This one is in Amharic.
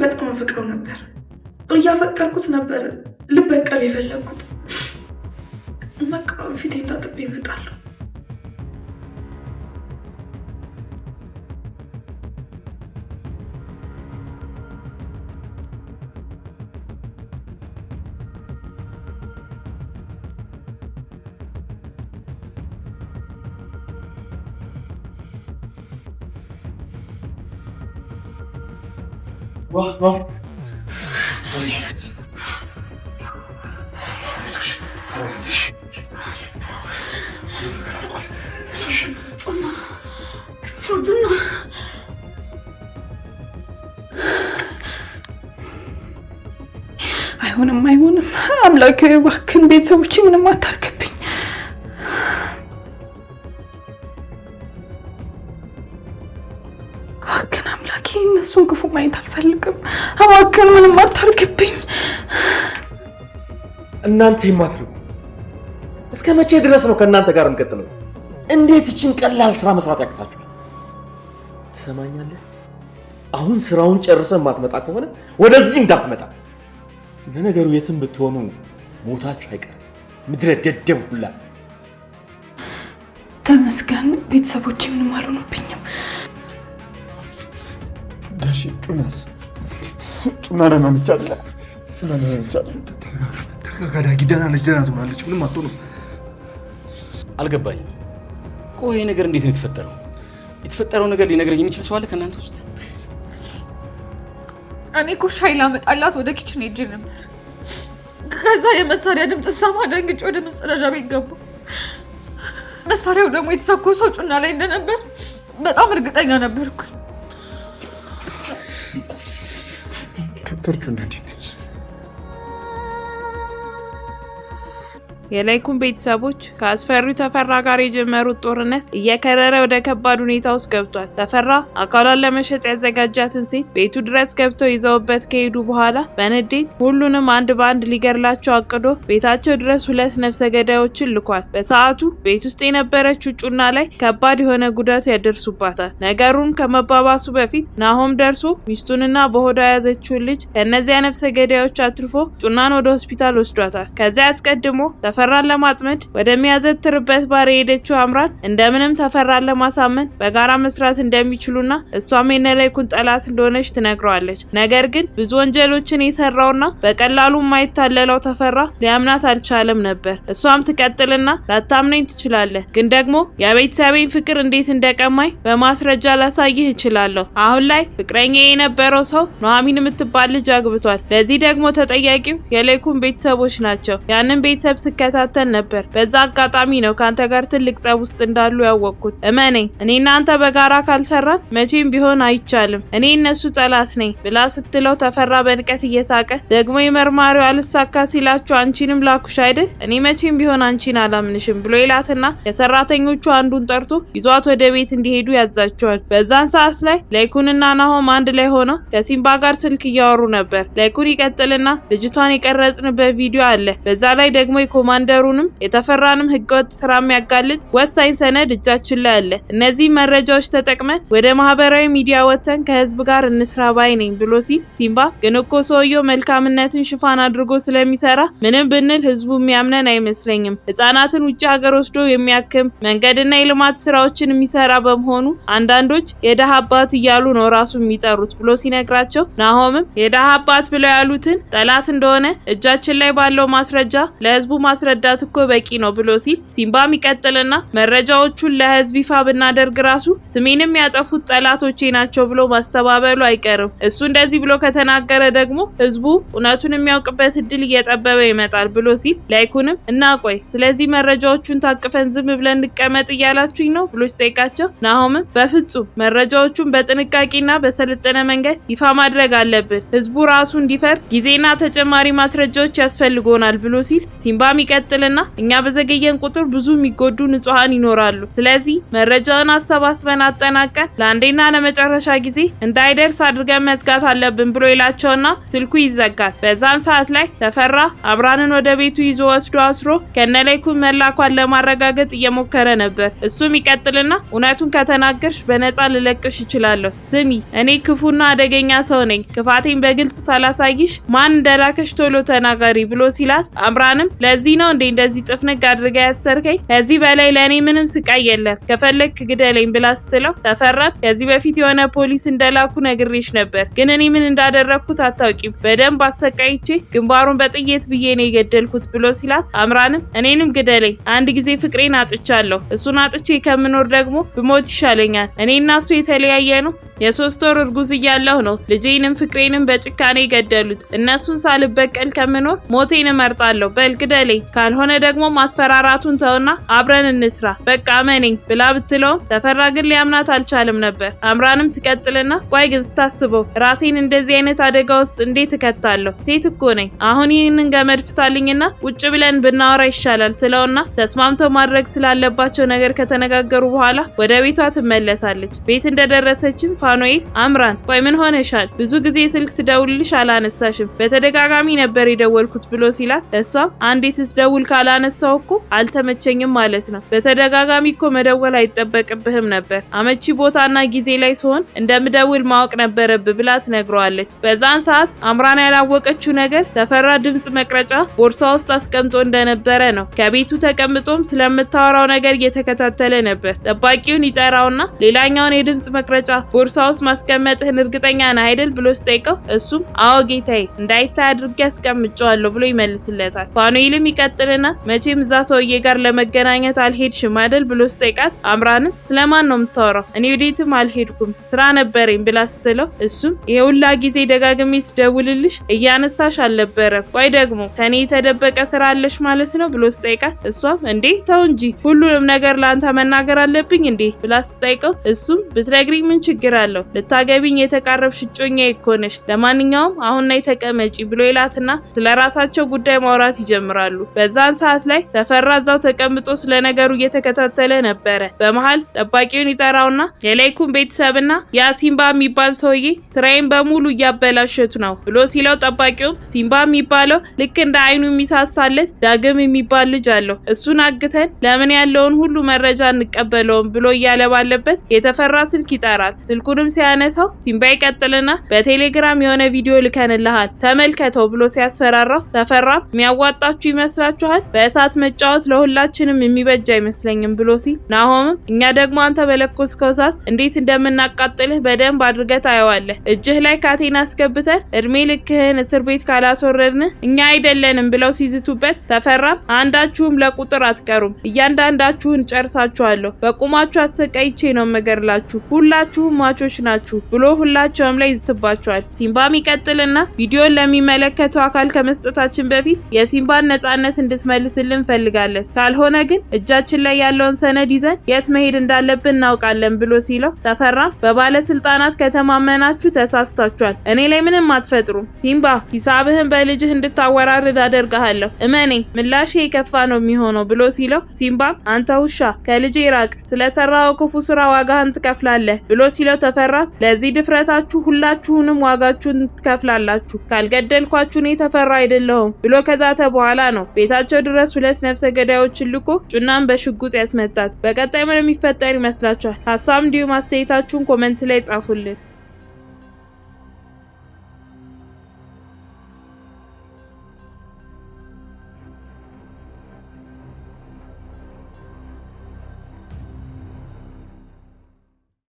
በጣም አፈቅረው ነበር። እያፈቀርኩት ነበር ልበቀል የፈለግኩት። በቃ ፊቴን ታጥቤ እመጣለሁ። ዋው አይሆንም። አምላክ እባክህን ቤተሰቦቼ ምንም አታርግብኝ። እባክህን አምላኬ እነሱን ክፉ ማየት አልፈልግም። እባክህን ምንም አታርግብኝ። እናንተ የማትረቡ እስከ መቼ ድረስ ነው ከእናንተ ጋር የምቀጥለው? እንዴት ይችን ቀላል ስራ መስራት ያቅታችኋል? ትሰማኛለህ? አሁን ስራውን ጨርሰን ማትመጣ ከሆነ ወደዚህ እንዳትመጣ። ለነገሩ የትም ብትሆኑ ሞታችሁ አይቀርም። ምድረ ደደብ ሁላ። ተመስገን ቤተሰቦቼ ምንም አልሆኑብኝም። ጋሽ ጩና ደህና ነች አይደለ? ተረጋጋ ዳጊ፣ ደህና ነች፣ ደህና ትሆናለች፣ ምንም አትሆንም። አልገባኝም። ቆይ ይሄ ነገር እንዴት ነው የተፈጠረው? የተፈጠረው ነገር ሊነግረኝ የሚችል ሰው አለ ከእናንተ ውስጥ? እኔ እኮ ሻይ ላመጣላት ወደ ኪችን ሄጄ ነበር። ከዛ የመሳሪያ ድምፅ ሰማ፣ ደንግጬ ወደ መጸዳጃ ቤት ገባሁ። መሳሪያው ደግሞ የተተኮሰው ጩና ላይ እንደነበር በጣም እርግጠኛ ነበርኩ። ዶክተር ጩና እንዴት ነች? የላይኩን ቤተሰቦች ከአስፈሪው ተፈራ ጋር የጀመሩት ጦርነት እየከረረ ወደ ከባድ ሁኔታ ውስጥ ገብቷል። ተፈራ አካሏን ለመሸጥ ያዘጋጃትን ሴት ቤቱ ድረስ ገብተው ይዘውበት ከሄዱ በኋላ በንዴት ሁሉንም አንድ በአንድ ሊገድላቸው አቅዶ ቤታቸው ድረስ 2 ነፍሰ ገዳዮችን ልኳል። በሰዓቱ ቤት ውስጥ የነበረችው ጩና ላይ ከባድ የሆነ ጉዳት ያደርሱባታል። ነገሩን ከመባባሱ በፊት ናሆም ደርሶ ሚስቱንና በሆዷ የያዘችውን ልጅ ከእነዚያ ነፍሰ ገዳዮች አትርፎ ጩናን ወደ ሆስፒታል ወስዷታል። ከዚያ አስቀድሞ ተፈራን ለማጥመድ ወደሚያዘትርበት ባር የሄደችው አምራን እንደምንም ተፈራን ለማሳመን በጋራ መስራት እንደሚችሉና እሷም የነላይኩን ጠላት እንደሆነች ትነግረዋለች። ነገር ግን ብዙ ወንጀሎችን የሰራውና በቀላሉ የማይታለለው ተፈራ ሊያምናት አልቻለም ነበር። እሷም ትቀጥልና ላታምነኝ ትችላለህ፣ ግን ደግሞ የቤተሰቤን ፍቅር እንዴት እንደቀማኝ በማስረጃ ላሳይህ እችላለሁ። አሁን ላይ ፍቅረኛ የነበረው ሰው ኑሐሚን የምትባል ልጅ አግብቷል። ለዚህ ደግሞ ተጠያቂው የላይኩን ቤተሰቦች ናቸው። ያንን ቤተሰብ ስከታተል ነበር። በዛ አጋጣሚ ነው ካንተ ጋር ትልቅ ጸብ ውስጥ እንዳሉ ያወቅኩት። እመነኝ፣ እኔና አንተ በጋራ ካልሰራን መቼም ቢሆን አይቻልም። እኔ እነሱ ጠላት ነኝ ብላ ስትለው ተፈራ በንቀት እየሳቀ ደግሞ የመርማሪው አልሳካ ሲላችሁ አንቺንም ላኩሽ አይደል? እኔ መቼም ቢሆን አንቺን አላምንሽም ብሎ ይላትና የሰራተኞቹ አንዱን ጠርቶ ይዟት ወደ ቤት እንዲሄዱ ያዛቸዋል። በዛን ሰዓት ላይ ላይኩንና ናሆም አንድ ላይ ሆነው ከሲምባ ጋር ስልክ እያወሩ ነበር። ላይኩን ይቀጥልና ልጅቷን የቀረጽንበት ቪዲዮ አለ። በዛ ላይ ደግሞ የኮማንደሩንም የተፈራንም ህገወጥ ስራ የሚያጋልጥ ወሳኝ ሰነድ እጃችን ላይ አለ። እነዚህ መረጃዎች ተጠቅመን ወደ ማህበራዊ ሚዲያ ወጥተን ከህዝብ ጋር እንስራ ባይ ነኝ ብሎ ሲል ሲምባ ግን እኮ ሰውየው መልካምነትን ሽፋን አድርጎ ስለሚሰራ ምንም ብንል ህዝቡ የሚያምነን አይመስለኝም። ህጻናትን ውጭ ሀገር ወስዶ የሚያክም መንገድና የልማት ስራዎችን የሚሰራ በመሆኑ አንዳንዶች የደሃ አባት እያሉ ነው ራሱ የሚጠሩት ብሎ ሲነግራቸው ናሆምም የደሃ አባት ብለው ያሉትን ጠላት እንደሆነ እጃችን ላይ ባለው ማስረጃ ለህዝቡ ማስረዳት እኮ በቂ ነው ብሎ ሲል ሲምባም ይቀጥልና መረጃዎቹን ለህዝብ ይፋ ብናደርግ ራሱ ስሜንም ያጠፉት ጠላቶቼ ናቸው ብሎ ማስተባበሉ አይቀርም። እሱ እንደዚህ ብሎ ከተናገረ ደግሞ ህዝቡ እውነቱን የሚያውቅበት እድል እየጠበበ ይመጣል ብሎ ሲል ላይኩንም እናቆይ ስለዚህ መረጃዎቹን ታቅፈን ዝም ብለን እንቀመጥ እያላችሁኝ ነው ብሎ ሲጠይቃቸው ናሆምም በፍጹም መረጃዎቹን በጥንቃቄና በሰለጠነ መንገድ ይፋ ማድረግ አለብን፣ ህዝቡ ራሱ እንዲፈር ጊዜና ተጨማሪ ማስረጃዎች ያስፈልጎናል ብሎ ሲል ሲምባም ይቀጥልና እኛ በዘገየን ቁጥር ብዙ የሚጎዱ ንጹሃን ይኖራሉ። ስለዚህ መረጃውን አሰባስበን አጠናቀን ለአንዴና ለመጨረሻ ጊዜ እንዳይደርስ አድርገን መዝጋት አለብን ብሎ ይላቸውና ስልኩ ይዘጋል። በዛን ሰዓት ላይ ተፈራ አምራንን ወደ ቤቱ ይዞ ወስዶ አስሮ ከነላይኩን መላኳን ለማረጋገጥ እየሞከረ ነበር። እሱም ይቀጥልና እውነቱን ከተናገርሽ በነፃ ልለቅሽ ይችላለሁ። ስሚ እኔ ክፉና አደገኛ ሰው ነኝ። ክፋቴን በግልጽ ሳላሳይሽ ማን እንደላከሽ ቶሎ ተናገሪ ብሎ ሲላት አምራንም ለዚህ ነው እንዴ እንደዚህ ጥፍንግ አድርጋ ያሰርከኝ? ከዚህ በላይ ለኔ ምንም ስቃይ የለም፣ ከፈለክ ግደለኝ ብላ ስትለው ተፈራም ከዚህ በፊት የሆነ ፖሊስ እንደላኩ ነግሬሽ ነበር፣ ግን እኔ ምን እንዳደረኩት አታውቂም። በደንብ አሰቃይቼ ግንባሩን በጥይት ብዬ ነው የገደልኩት ብሎ ሲላት አምራንም እኔንም ግደለኝ፣ አንድ ጊዜ ፍቅሬን አጥቻለሁ። እሱን አጥቼ ከምኖር ደግሞ ብሞት ይሻለኛል። እኔና እሱ የተለያየ ነው። የ3 ወር እርጉዝ እያለሁ ነው ልጄንም ፍቅሬንም በጭካኔ ገደሉት። እነሱን ሳልበቀል ከምኖር ሞቴን እመርጣለሁ። በል ግደለኝ፣ ካልሆነ ደግሞ ማስፈራራቱን ተውና አብረን እንስራ፣ በቃ እመነኝ ብላ ብትለውም ተፈራ ግን ሊያምናት አልቻለም ነበር። አምራንም ትቀጥልና ቆይ ግን ስታስበው ራሴን እንደዚህ አይነት አደጋ ውስጥ እንዴት እከታለሁ? ሴት እኮ ነኝ። አሁን ይህንን ገመድ ፍታልኝና ቁጭ ብለን ብናወራ ይሻላል ትለውና ተስማምተው ማድረግ ስላለባቸው ነገር ከተነጋገሩ በኋላ ወደ ቤቷ ትመለሳለች። ቤት እንደደረሰችም ፋኑኤል አምራን ቆይ ምን ሆነሻል? ብዙ ጊዜ ስልክ ስደውልልሽ አላነሳሽም፣ በተደጋጋሚ ነበር የደወልኩት ብሎ ሲላት እሷም አንዴ ስትደውል ካላነሳው እኮ አልተመቸኝም ማለት ነው። በተደጋጋሚ እኮ መደወል አይጠበቅብህም ነበር። አመቺ ቦታና ጊዜ ላይ ሲሆን እንደምደውል ማወቅ ነበረብህ ብላ ትነግረዋለች። በዛን ሰዓት አምራን ያላወቀችው ነገር ተፈራ ድምጽ መቅረጫ ቦርሳ ውስጥ አስቀምጦ እንደነበረ ነው። ከቤቱ ተቀምጦም ስለምታወራው ነገር እየተከታተለ ነበር። ጠባቂውን ይጠራውና ሌላኛውን የድምጽ መቅረጫ ቦርሳ ውስጥ ማስቀመጥህን እርግጠኛ ነህ አይደል ብሎ ሲጠይቀው እሱም አዎ ጌታዬ እንዳይታይ አድርጌ አስቀምጨዋለሁ ብሎ ይመልስለታል። ፋኑኤልም ይቀጥልና መቼም እዛ ሰውዬ ጋር ለመገናኘት አልሄድሽም አይደል ብሎ ሲጠይቃት አምራንም ስለማን ነው የምታወራው? እኔ ወዴትም አልሄድኩም ስራ ነበረኝ ብላ ስትለው እሱም የሁላ ጊዜ ደጋግሜ ስደውልልሽ እያነሳሽ አልነበረም። ቆይ ደግሞ ከኔ የተደበቀ ስራ አለሽ ማለት ነው ብሎ ሲጠይቃት እሷም እንዴ ተው እንጂ ሁሉንም ነገር ለአንተ መናገር አለብኝ እንዴ ብላ ስትጠይቀው እሱም ብትነግሪኝ ምን ችግር አለው? ልታገቢኝ የተቃረብሽ እጮኛዬ እኮ ነሽ። ለማንኛውም አሁን ላይ ተቀመጪ ብሎ ይላትና ስለራሳቸው ጉዳይ ማውራት ይጀምራሉ። በዛን ሰዓት ላይ ተፈራ እዛው ተቀምጦ ስለነገሩ እየተከታተለ ነበረ። በመሃል ጠባቂውን ይጠራውና የላይኩን ቤተሰብና ያ ሲምባ የሚባል ሰውዬ ስራዬን በሙሉ እያበላሸቱ ነው ብሎ ሲለው ጠባቂውም ሲምባ የሚባለው ልክ እንደ አይኑ የሚሳሳለት ዳግም የሚባል ልጅ አለው፣ እሱን አግተን ለምን ያለውን ሁሉ መረጃ እንቀበለውም ብሎ እያለ ባለበት የተፈራ ስልክ ይጠራል። ስልኩንም ሲያነሳው ሲምባ ይቀጥልና በቴሌግራም የሆነ ቪዲዮ ልከንልሃል ተመልከተው ብሎ ሲያስፈራራው ተፈራም የሚያዋጣችሁ ይመስላችኋል? በእሳት መጫወት ለሁላችንም የሚበጅ አይመስለኝም ብሎ ሲል ናሆምም እኛ ደግሞ አንተ በለኮስከው እሳት እንዴት እንደምናቃጥልህ በደንብ አድርገህ ታየዋለህ። እጅህ ላይ ካቴና አስገብተን እድሜ ልክህን እስር ቤት ካላስወረድን እኛ አይደለንም ብለው ሲዝቱበት ተፈራም አንዳችሁም ለቁጥር አትቀሩም፣ እያንዳንዳችሁን ጨርሳችኋለሁ፣ በቁማችሁ አሰቃይቼ ነው መገርላችሁ፣ ሁላችሁም ማቾች ናችሁ ብሎ ሁላቸውም ላይ ይዝትባቸዋል። ሲምባም ይቀጥልና ቪዲዮን ለሚመለከተው አካል ከመስጠታችን በፊት የሲምባን ነጻነት እንድትመልስልን እንፈልጋለን፣ ካልሆነ ግን እጃችን ላይ ያለውን ሰነድ ይዘን የት መሄድ እንዳለብን እናውቃለን ብሎ ሲለው ተፈራም በባለስልጣናት ከተማመናችሁ ተሳስታችኋል፣ እኔ ላይ ምንም አትፈጥሩም። ሲምባ ሂሳብህን በልጅህ እንድታወራርድ አደርግሃለሁ፣ እመነኝ ምላሽ የከፋ ነው የሚሆነው ብሎ ሲለው ሲምባም አንተ ውሻ ከልጄ ራቅ፣ ስለሰራው ክፉ ስራ ዋጋህን ትከፍላለህ ብሎ ሲለው ተፈራ ለዚህ ድፍረታችሁ ሁላችሁንም ዋጋችሁን ትከፍላላችሁ፣ ካልገደልኳችሁ እኔ ተፈራ አይደለሁም ብሎ ከዛተ በኋላ ነው ቤታቸው ድረስ 2 ነፍሰ ገዳዮችን ልኮ ጩናን በሽጉጥ ያስመታት። በቀጣይ ምን የሚፈጠር ይመስላችኋል? ሀሳብ እንዲሁም አስተያየታችሁን ኮሜንት ላይ ጻፉልን።